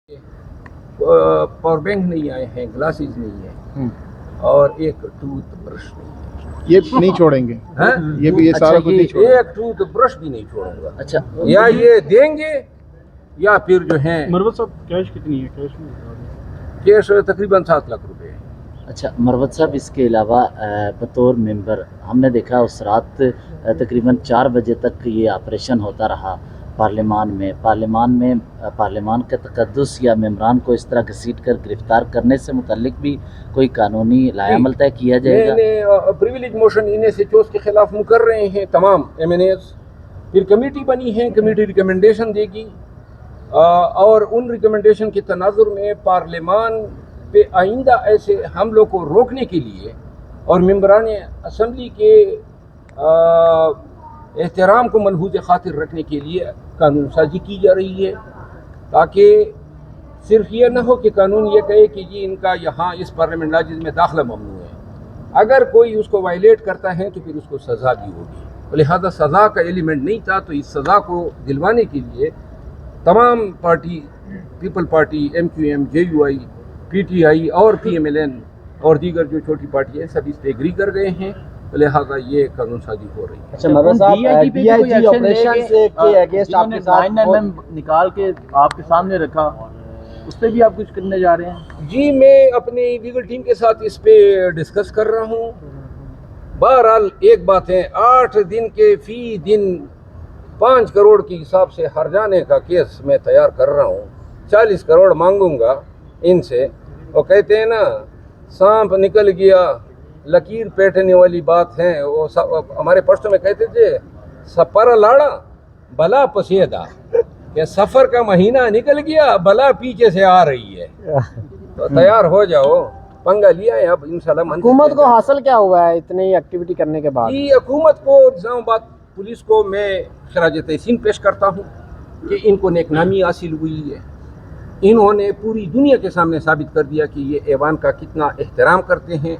Power bank नहीं आए हैं, ग्लासेस नहीं है और एक टूथ ब्रश नहीं है। ये नहीं छोड़ेंगे हैं? ये भी ये सारा कुछ नहीं छोड़ेंगे। एक टूथ ब्रश भी नहीं छोड़ूंगा। अच्छा, या ये देंगे या फिर जो है मरवत साहब कैश कितनी है? कैश में बता दें। कैश तकरीबन 7 लाख रुपए है। अच्छा मरवत साहब, इसके अलावा बतौर मेंबर हमने देखा उस रात तकरीबन 4 बजे तक ये ऑपरेशन होता रहा पार्लियामान में पार्लियामान के तकद्दुस या मेम्बरान को इस तरह घसीट कर गिरफ्तार करने से मुतल्लिक भी कोई कानूनी लायामल तय किया जाएगा? मैंने प्रिविलेज मोशन इन्हें से चोस के खिलाफ मुकर रहे हैं तमाम MNAs। फिर कमेटी बनी है, कमेटी रिकमेंडेशन देगी और उन रिकमेंडेशन के तनाजुर में पार्लियामान पे आइंदा ऐसे हमलों को रोकने के लिए और मेम्बरान असम्बली के एहतराम को मलहूज़ खातिर रखने के लिए कानून साजी की जा रही है, ताकि सिर्फ ये न हो कि कानून ये कहे कि जी इनका यहाँ इस पार्लियामेंट लाजिज में दाखिला ममनू है। अगर कोई उसको वायलेट करता है तो फिर उसको सज़ा भी होगी। लिहाजा सज़ा का एलिमेंट नहीं था, तो इस सज़ा को दिलवाने के लिए तमाम party, people party, MQM, JUI, PTI और PMLN और दीगर जो छोटी पार्टी है सब इस पर एग्री कर गए हैं। लिहाजा ये कानून साजी हो रही है। अच्छा मरवत साहब, DIG ऑपरेशन से के अगेंस्ट आपके साथ 9mm निकाल के आपके सामने रखा, उस पर भी आप कुछ करने जा रहे हैं? जी मैं अपनी लीगल टीम के साथ इस पे डिस्कस कर रहा हूँ। बहरहाल एक बात है, 8 दिन के फी दिन 5 करोड़ के हिसाब से हर जाने का केस मैं तैयार कर रहा हूँ। 40 करोड़ मांगूंगा इनसे। वो कहते हैं ना, सांप निकल गया लकीर पेटने वाली बात है। वो हमारे पश्तो में कहते थे, सफर लाड़ा बला पसेदा, कि सफ़र का महीना निकल गया बला पीछे से आ रही है। तो तैयार हो जाओ, पंगा लिया है अब इंशाल्लाह। हुकूमत को हासिल क्या हुआ है इतनी एक्टिविटी करने के बाद? जी हुकूमत को, निज़ामाबाद पुलिस को मैं खराज तहसीन पेश करता हूँ कि इनको नेकनामी हासिल हुई है। इन्होंने पूरी दुनिया के सामने साबित कर दिया कि ये ऐवान का कितना एहतराम करते हैं।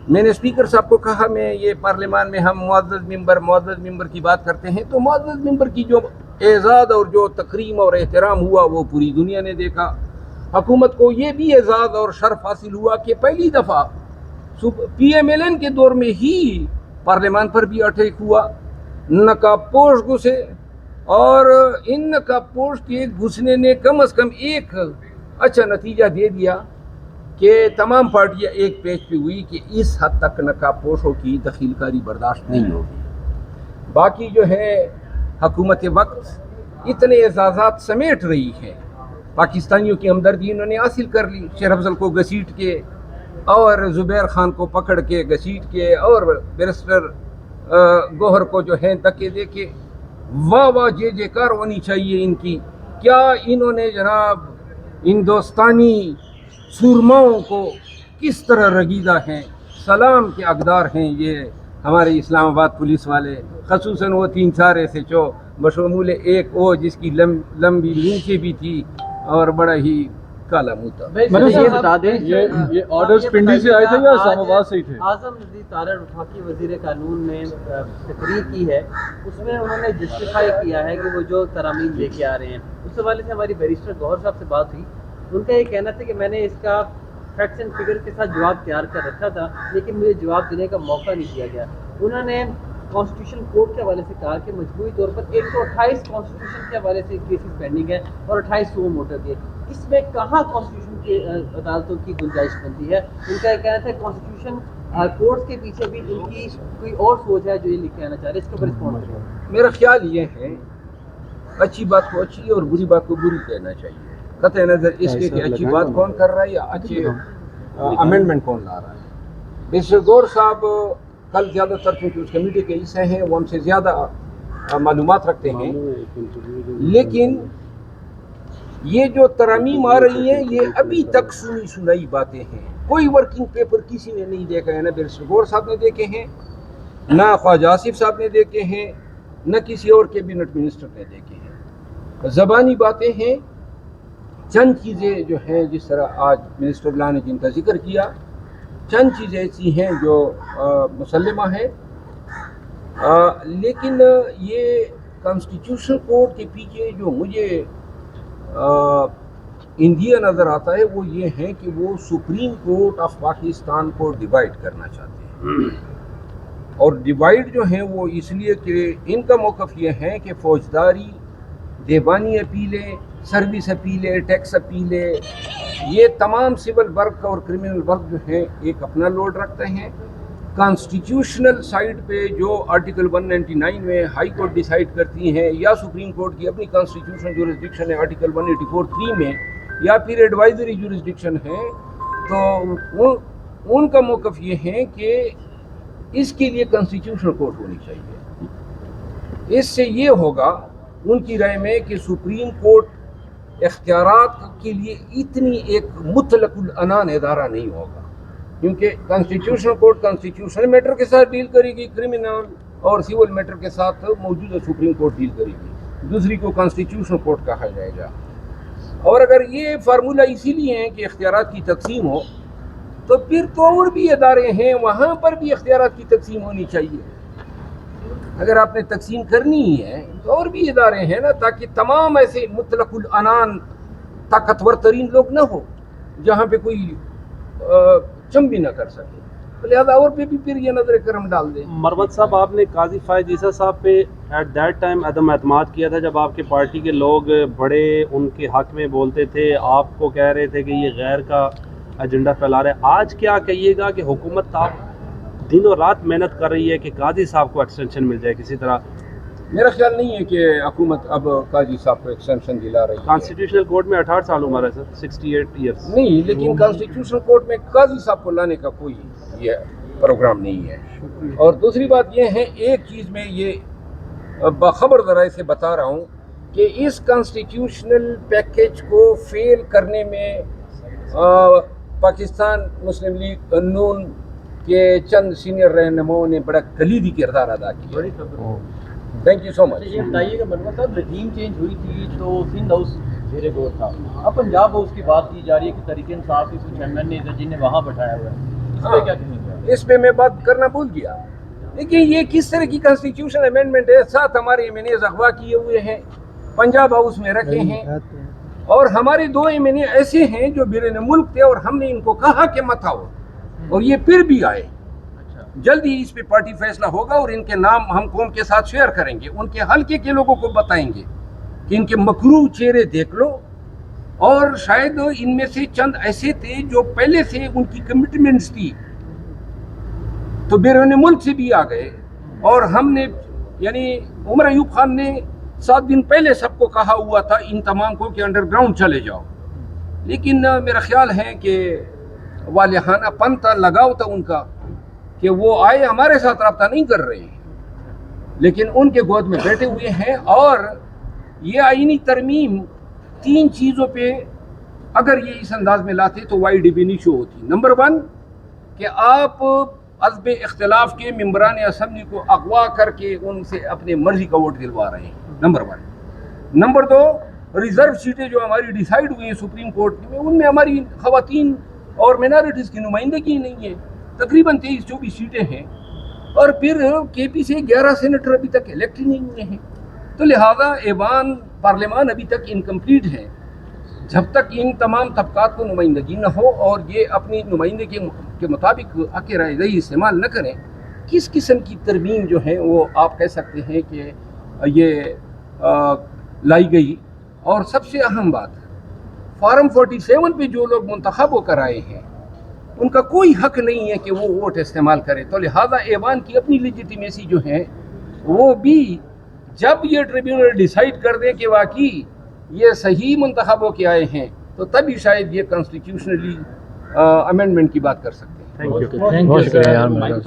मैंने स्पीकर साहब को कहा, मैं ये पार्लियामान में हम मुअज़्ज़ज़ मेंबर की बात करते हैं, तो मुअज़्ज़ज़ मेंबर की जो एजाज़ और जो तकरीम और एहतराम हुआ वो पूरी दुनिया ने देखा। हुकूमत को ये भी एजाज़ और शर्फ हासिल हुआ कि पहली दफ़ा PMLN के दौर में ही पार्लियामान पर भी अटैक हुआ। नकाबपोश घुसे और इन नकाबपोश के घुसने ने कम अज़ कम एक अच्छा नतीजा दे दिया कि तमाम पार्टियां एक पेज पे हुई कि इस हद तक नकाबपोशों की दखीलकारी बर्दाश्त नहीं होगी। बाकी जो है हुकूमत वक्त इतने एजाज़ात समेट रही है, पाकिस्तानियों की हमदर्दी इन्होंने हासिल कर ली। शेर अफजल को घसीट के और ज़ुबैर खान को पकड़ के घसीट के और बैरिस्टर गौहर को जो है धक्के दे के, वाह वाह जे जेकार होनी चाहिए इनकी। क्या इन्होंने जनाब हिंदुस्तानी सुरमाओं को किस तरह रगीदा हैं, सलाम के हकदार हैं ये हमारे इस्लामाबाद पुलिस वाले। खसूसन वो 3-4 ऐसे चो बशमूल एक वो जिसकी लंबी नीचे भी थी और बड़ा ही काला मुँह था। मतलब ये बता दें, ये ऑर्डर्स पिंडी से आए थे या इस्लामाबाद से ही थे? आज़म नज़ीर तारड़ वफाकी वज़ीर कानून ने तकरीर की है, उसमें उन्होंने जस्टिफाई किया है कि वो जो तरामीम लेके आ रहे हैं, उस हवाले से हमारी बैरिस्टर गौहर साहब से बात हुई। उनका ये कहना था कि मैंने इसका फैक्ट्स एंड फिगर के साथ जवाब तैयार कर रखा था, लेकिन मुझे जवाब देने का मौका नहीं दिया गया। उन्होंने कॉन्स्टिट्यूशन कोर्ट के हवाले से कहा कि मजबूरी तौर पर 128 कॉन्स्टिट्यूशन के हवाले से केसेस पेंडिंग है और 28 सुओ मोटर के। इसमें कहाँ कॉन्स्टिट्यूशन के अदालतों की गुंजाइश बनती है? उनका ये कहना था कॉन्स्टिट्यूशन कोर्ट्स के पीछे भी इनकी कोई और सोच है जो ये लिख के आना चाह रहे हैं। इसके ऊपर रिस्पॉन्ड करें। मेरा ख्याल ये है, अच्छी बात को अच्छी और बुरी बात को बुरी कहना चाहिए। कतई नज़र इसके कि अच्छी बात कौन कर रहा है या अच्छे अमेंडमेंट कौन ला रहा है। मिस्टर गौर साहब कल ज़्यादातर क्योंकि उस कमेटी के हिस्से हैं, वो हमसे ज़्यादा मालूमात रखते हैं, लेकिन ये जो तरमीम आ रही हैं ये अभी तक सुनी सुनाई बातें हैं। कोई वर्किंग पेपर किसी ने नहीं देखा है, ना मिस्टर गौर साहब ने देखे हैं, ना ख्वाजा आसिफ साहब ने देखे हैं, न किसी और कैबिनेट मिनिस्टर ने देखे हैं। ज़बानी बातें हैं। चंद चीज़ें जो हैं, जिस तरह आज मिनिस्टर बिला ने जिनका जिक्र किया, चंद चीज़ें ऐसी हैं जो मुसल्लमा है, लेकिन ये कॉन्स्टिट्यूशन कोर्ट के पीछे जो मुझे اندیا نظر آتا ہے وہ یہ ہے کہ وہ سپریم کورٹ آف پاکستان کو ڈیوائڈ کرنا چاہتے ہیں، اور ڈیوائڈ جو ہیں وہ اس لیے کہ ان کا موقف یہ ہے کہ فوجداری، دیوانی اپیلیں، سروس اپیلیں، ٹیکس اپیلیں، یہ تمام سول ورک اور کرمنل ورک جو ہیں ایک اپنا لوڈ رکھتے ہیں۔ کانسٹیٹیوشنل سائٹ پہ جو آرٹیکل 199 میں ہائی کورٹ ڈیسائیڈ کرتی ہیں یا سپریم کورٹ کی اپنی کانسٹیٹیوشنل جورسڈکشن ہے آرٹیکل 184(3) میں، یا پھر ایڈوائزری جورسڈکشن ہے، تو ان کا موقف یہ ہے کہ اس کے لیے کانسٹیٹیوشنل کورٹ ہونی چاہیے۔ اس سے یہ ہوگا ان کی رائے میں کہ سپریم کورٹ اختیارات کے لیے اتنی ایک مطلق العنان ادارہ نہیں ہوگا، کیونکہ کانسٹیٹیوشنل کورٹ کانسٹیٹیوشنل میٹر کے ساتھ ڈیل کرے گی، کرمنل اور سیول میٹر کے ساتھ موجودہ سپریم کورٹ ڈیل کرے گی، دوسری کو کانسٹیٹیوشنل کورٹ کہا جائے گا۔ اور اگر یہ فارمولہ اسی لیے ہے کہ اختیارات کی تقسیم ہو، تو پھر تو اور بھی ادارے ہیں وہاں پر بھی اختیارات کی تقسیم ہونی چاہیے۔ اگر آپ نے تقسیم کرنی ہی ہے تو اور بھی ادارے ہیں نا، تاکہ تمام ایسے مطلق العنان طاقتور ترین لوگ نہ ہو جہاں پہ کوئی چم بھی نہ کر سکے، لہذا اور پہ بھی پھر یہ نظر کرم ڈال دیں۔ مروت صاحب، آپ نے قاضی فائز عیسیٰ صاحب پہ ایٹ دیٹ ٹائم عدم اعتماد کیا تھا جب آپ کے پارٹی کے لوگ بڑے ان کے حق میں بولتے تھے، آپ کو کہہ رہے تھے کہ یہ غیر کا ایجنڈا پھیلا رہے ہیں۔ آج کیا کہیے گا کہ حکومت آپ دن اور رات محنت کر رہی ہے کہ قاضی صاحب کو ایکسٹینشن مل جائے کسی طرح؟ میرا خیال نہیں ہے کہ حکومت اب قاضی صاحب کو ایکسٹینشن دلا رہی ہے۔ کانسٹیٹیوشنل کورٹ میں 68 سال عمر ہے سر، 68 ایئرس نہیں، لیکن کانسٹیٹیوشنل کورٹ میں قاضی صاحب کو لانے کا کوئی یہ پروگرام نہیں ہے۔ اور دوسری بات یہ ہے، ایک چیز میں یہ باخبر ذرائع سے بتا رہا ہوں کہ اس کانسٹیٹیوشنل پیکیج کو فیل کرنے میں پاکستان مسلم لیگ نون کے چند سینئر رہنماؤں نے بڑا کلیدی کردار ادا کیا۔ تھینک یو سو مچ۔ یہ بتائیے کہ مروت صاحب، رجیم چینج ہوئی تھی تو سندھ ہاؤس زیر غور تھا، اب پنجاب ہاؤس کی بات کی جا رہی ہے کہ تحریک انصاف کے کچھ ایم این اے ہیں جنہیں وہاں بٹھایا ہوا ہے، اس پہ کیا کہیں گے؟ اس پہ میں بات کرنا بھول گیا، لیکن یہ کس طرح کی کانسٹیٹیوشن امینڈمنٹ ہے؟ 7 ہمارے ایم این اے اغوا کیے ہوئے ہیں، پنجاب ہاؤس میں رکھے ہیں، اور ہمارے 2 ایم این اے ایسے ہیں جو بیرون ملک تھے اور ہم نے ان کو کہا کہ مت آؤ، اور یہ پھر بھی آئے۔ جلد ہی اس پہ پارٹی فیصلہ ہوگا اور ان کے نام ہم قوم کے ساتھ شیئر کریں گے، ان کے حلقے کے لوگوں کو بتائیں گے کہ ان کے مکروہ چہرے دیکھ لو، اور شاید ان میں سے چند ایسے تھے جو پہلے سے ان کی کمٹمنٹس تھی تو بیرون ملک سے بھی آ گئے، اور ہم نے یعنی عمر ایوب خان نے 7 دن پہلے سب کو کہا ہوا تھا ان تمام کو کہ انڈر گراؤنڈ چلے جاؤ، لیکن میرا خیال ہے کہ والہانہ پن تھا، لگاؤ تھا ان کا کہ وہ آئے، ہمارے ساتھ رابطہ نہیں کر رہے ہیں، لیکن ان کے گود میں بیٹھے ہوئے ہیں۔ اور یہ آئینی ترمیم 3 چیزوں پہ اگر یہ اس انداز میں لاتے تو وائی ڈی بی نہیں شو ہوتی۔ نمبر 1 کہ آپ عزم اختلاف کے ممبران اسمبلی کو اغوا کر کے ان سے اپنے مرضی کا ووٹ دلوا رہے ہیں، نمبر 1۔ نمبر 2 ریزرو سیٹیں جو ہماری ڈیسائیڈ ہوئی ہیں سپریم کورٹ میں، ان میں ہماری خواتین اور مینارٹیز کی نمائندگی نہیں ہے، تقریباً 23-24 سیٹیں ہیں، اور پھر کے پی سے 11 سینیٹر ابھی تک الیکٹ ہی نہیں ہوئے ہیں، تو لہذا ایوان پارلیمان ابھی تک انکمپلیٹ ہے۔ جب تک ان تمام طبقات کو نمائندگی نہ ہو اور یہ اپنی نمائندگی کے مطابق حق رائے دہی استعمال نہ کریں، کس قسم کی ترمیم جو ہے وہ آپ کہہ سکتے ہیں کہ یہ لائی گئی۔ اور سب سے اہم بات، فارم 47 پہ جو لوگ منتخب ہو کر آئے ہیں ان کا کوئی حق نہیں ہے کہ وہ ووٹ استعمال کرے، تو لہذا ایوان کی اپنی لیجیٹیمیسی جو ہے وہ بھی جب یہ ٹریبیونل ڈیسائیڈ کر دے کہ واقعی یہ صحیح منتخب ہو کے آئے ہیں تو تبھی شاید یہ کانسٹیٹیوشنلی امینڈمنٹ کی بات کر سکتے ہیں۔ Thank you. بہت شکریہ یار۔